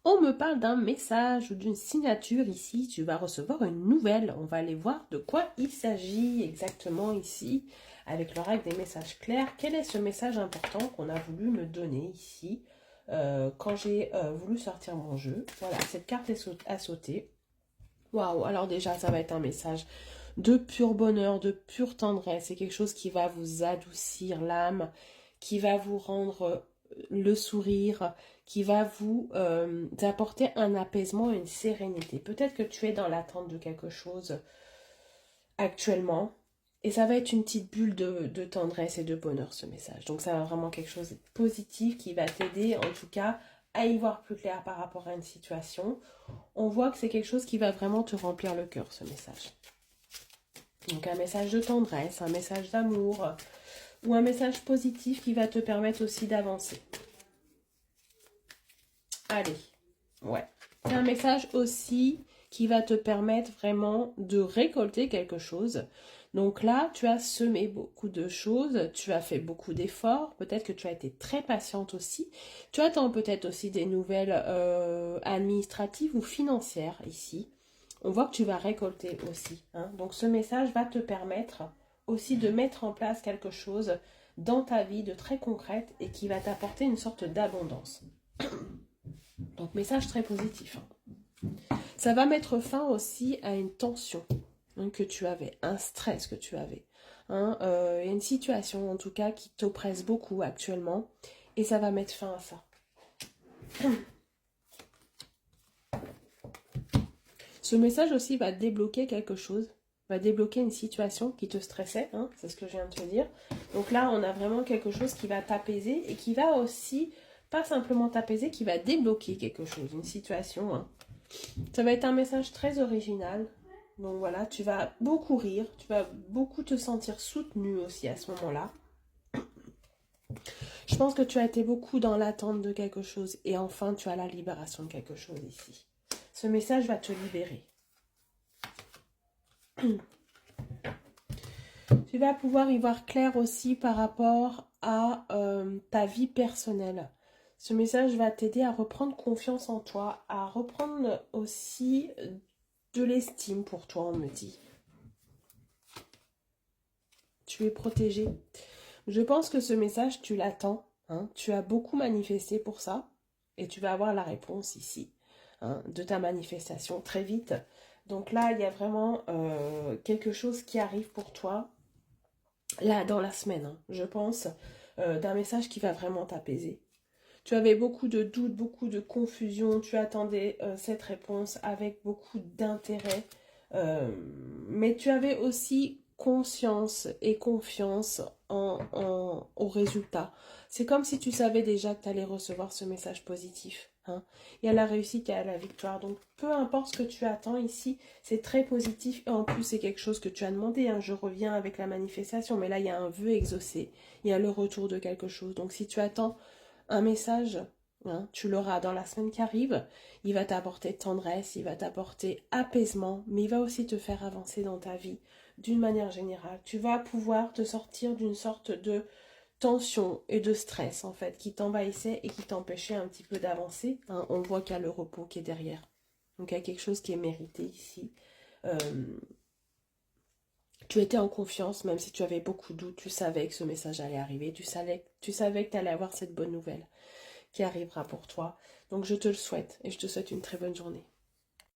On me parle d'un message ou d'une signature ici. Tu vas recevoir une nouvelle. On va aller voir de quoi il s'agit exactement ici. Avec l'oracle des messages clairs. Quel est ce message important qu'on a voulu me donner ici quand j'ai voulu sortir mon jeu. Voilà, cette carte a sauté. Waouh, alors déjà, ça va être un message de pur bonheur, de pure tendresse. C'est quelque chose qui va vous adoucir l'âme, qui va vous rendre le sourire, qui va vous apporter un apaisement et une sérénité. Peut-être que tu es dans l'attente de quelque chose actuellement. Et ça va être une petite bulle de tendresse et de bonheur, ce message. Donc ça va vraiment quelque chose de positif qui va t'aider, en tout cas, à y voir plus clair par rapport à une situation. On voit que c'est quelque chose qui va vraiment te remplir le cœur, ce message. Donc un message de tendresse, un message d'amour, ou un message positif qui va te permettre aussi d'avancer. Allez, ouais. C'est un message aussi qui va te permettre vraiment de récolter quelque chose. Donc là, tu as semé beaucoup de choses, tu as fait beaucoup d'efforts, peut-être que tu as été très patiente aussi. Tu attends peut-être aussi des nouvelles administratives ou financières ici. On voit que tu vas récolter aussi. Hein. Donc ce message va te permettre aussi de mettre en place quelque chose dans ta vie de très concrète et qui va t'apporter une sorte d'abondance. Donc message très positif. Ça va mettre fin aussi à une tension que tu avais, un stress que tu avais. Une situation en tout cas qui t'oppresse beaucoup actuellement et ça va mettre fin à ça. Ce message aussi va débloquer quelque chose, va débloquer une situation qui te stressait, c'est ce que je viens de te dire. Donc là, on a vraiment quelque chose qui va t'apaiser et qui va aussi, pas simplement t'apaiser, qui va débloquer quelque chose, une situation. Ça va être un message très original. Donc voilà, tu vas beaucoup rire, tu vas beaucoup te sentir soutenu aussi à ce moment-là. Je pense que tu as été beaucoup dans l'attente de quelque chose et enfin tu as la libération de quelque chose ici. Ce message va te libérer. Tu vas pouvoir y voir clair aussi par rapport à ta vie personnelle. Ce message va t'aider à reprendre confiance en toi, à reprendre aussi de l'estime pour toi, on me dit. Tu es protégé. Je pense que ce message, tu l'attends. Tu as beaucoup manifesté pour ça. Et tu vas avoir la réponse ici de ta manifestation très vite. Donc là, il y a vraiment quelque chose qui arrive pour toi. Là, dans la semaine, je pense, d'un message qui va vraiment t'apaiser. Tu avais beaucoup de doutes, beaucoup de confusion. Tu attendais cette réponse avec beaucoup d'intérêt. Mais tu avais aussi conscience et confiance au résultat. C'est comme si tu savais déjà que tu allais recevoir ce message positif. Il y a la réussite et il y a la victoire. Donc, peu importe ce que tu attends ici, c'est très positif. Et en plus, c'est quelque chose que tu as demandé. Je reviens avec la manifestation. Mais là, il y a un vœu exaucé. Il y a le retour de quelque chose. Donc, si tu attends un message, tu l'auras dans la semaine qui arrive. Il va t'apporter tendresse, il va t'apporter apaisement, mais il va aussi te faire avancer dans ta vie d'une manière générale. Tu vas pouvoir te sortir d'une sorte de tension et de stress en fait qui t'envahissait et qui t'empêchait un petit peu d'avancer. On voit qu'il y a le repos qui est derrière. Donc il y a quelque chose qui est mérité ici. Tu étais en confiance, même si tu avais beaucoup de doutes, tu savais que ce message allait arriver, tu savais que tu allais avoir cette bonne nouvelle qui arrivera pour toi. Donc je te le souhaite et je te souhaite une très bonne journée.